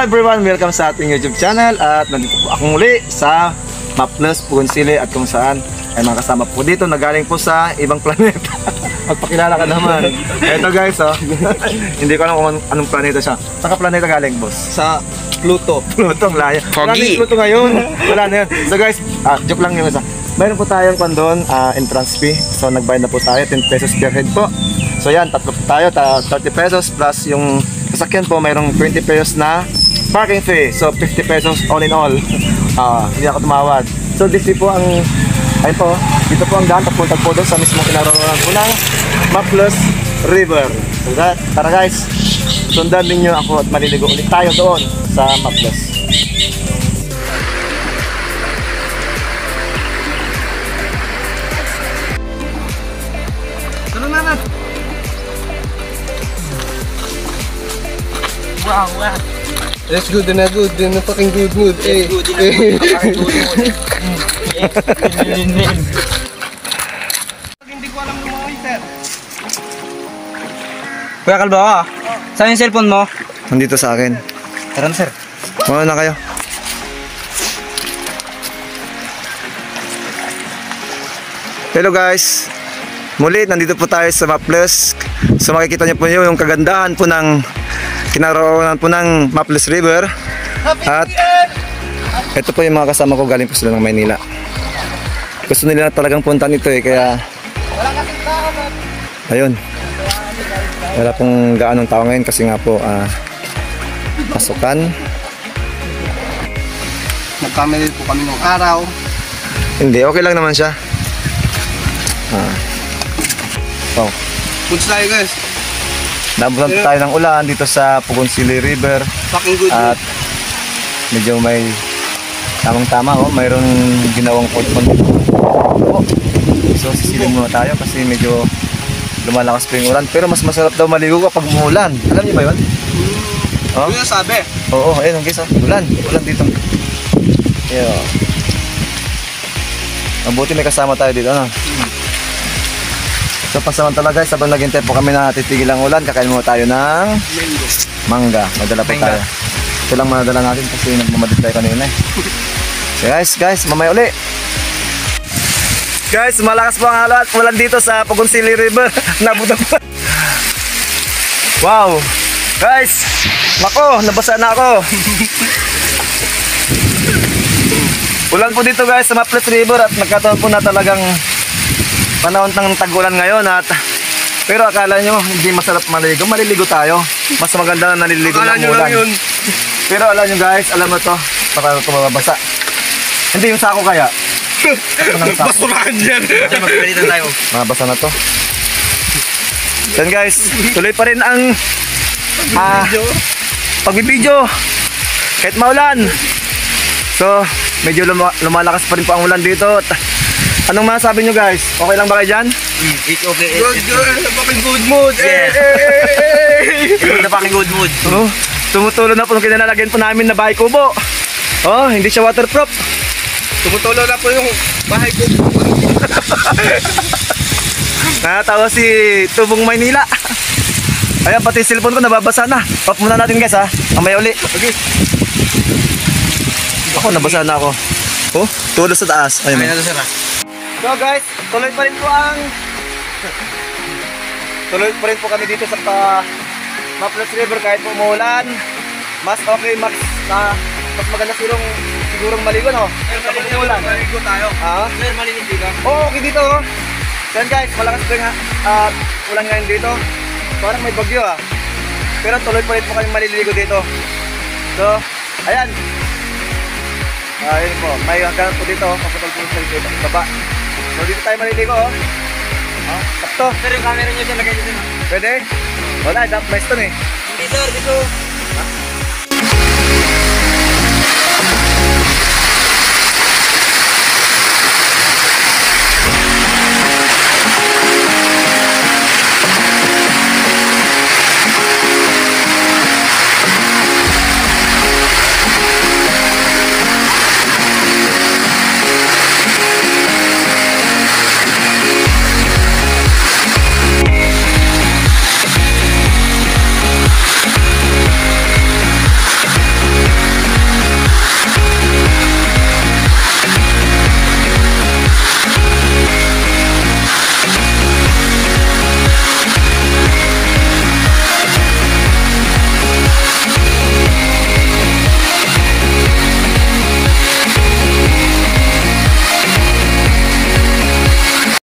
Hello everyone! Welcome sa ating YouTube channel at nandito po ako muli sa Maples, Pugunsili at kung saan ay mga kasama po dito na galing po sa ibang planeta. Magpakilala ka naman. Ito guys, oh. Hindi ko alam kung anong planeta siya. Saan ka planeta galing, boss? Sa Pluto. Pluto, ang layo. Wala na yung Pluto ngayon. Wala na yun. So guys, joke lang yung isa. Mayroon po tayong pandon, entrance fee. So nagbayad na po tayo, 10 pesos per head po. So yan, tatlo po tayo, 30 pesos plus yung sasakyan po, mayroong 20 pesos na parking fee. So 50 pesos all in all. Hindi ako tumawad. So this po ang, ayun po, dito po ang daan, papunta po doon sa mismong kinaroroonan po ng Maples River. So tara guys, sundan ninyo ako at maliligo ulit tayo doon sa Maples. Wow, wow. That's good and good in a fucking good mood. Hey. Good in a fucking good mood. Hindi ko alam yung mga sir. Kuya Kalbo, saan yung cellphone mo? Nandito sa akin. Tara na, sir. Muna na kayo. Hello guys. Muli, nandito po tayo sa Maples. So makikita niyo po yung kagandahan po ng kinaroonan po ng Maples River. At ito po yung mga kasama ko, galing po sila ng Maynila. Gusto nila talagang puntahan ito kaya ayun. Wala pong gaanong tao ngayon kasi nga po pasukan. Nagkamali po kami ng araw. Hindi, okay lang naman siya. Oh. Punta tayo guys. Nabutan tayo ng ulan dito sa Pugunsili River. Fucking good At medyo may tamang-tama, mayroong ginawang pond dito. So sisilin muna tayo kasi medyo lumalakas pa yung ulan. Pero mas masarap daw maligo kapag umulan. Alam niyo ba yun? Ano yung sabi? Oo, ayun guys, ulan dito. Yeah. Mabuti may kasama tayo dito, ano? So pansamantala guys, habang naghintay po kami na titigil ang ulan, kakain muna tayo ng mangga. Madala po tayo. Ito lang madala natin kasi nagmamadid tayo kanina So guys, mamaya uli. Guys, malakas po ang ulan dito sa Pugunsili River. Nabutan po. Wow! Guys, nako, nabasa na ako. Ulan po dito guys sa Maples River at nagkataon po na talagang panahon ng tag-ulan ngayon pero akala nyo hindi masarap maligo, maliligo tayo. Mas maganda na naliligo ng ulan. Pero alam nyo guys, alam mo to, para ito mababasa. Hindi yung sako kaya. Basurahan yan. Magpilitan tayo. Mabasa na to. Yan guys, tuloy pa rin ang pagbibideo kahit maulan. So medyo lumalakas pa rin po ang ulan dito. Anong masasabi nyo guys? Okay lang ba kayo dyan? It's okay. Good, fucking good mood. Yes. It's the fucking good mood. Tumutulo na po nung kinalalagyan po namin na bahay kubo. Hindi siya waterproof. Tumutulo na po yung bahay ko. Natawa si Tubong Maynila. Ayan, pati cellphone ko nababasa na. Off muna natin guys Mamaya uli. Okay. Ako, nabasa na ako. Tulo sa taas. Ayun. Ayun na, sir. So guys, tuloy pa rin po kami dito sa Maples River kahit po umuulan. Mas okay, mas maganda sigurong maligo, no? Kapag umuulan. Maligo tayo. Sir, malinis dito. Okay dito, Then guys, malakas pa yung ulan ngayon dito. Parang may bagyo, Pero tuloy pa rin po kami maliligo dito. So, ayan. Ayun po, may hanggang po dito, kapatol po sa dito, baba. So dito tayo maliligo, sakto. Sir, yung camera nyo dyan, lagay dito. Pwede? Wala, damp mais to Hindi, sir, dito.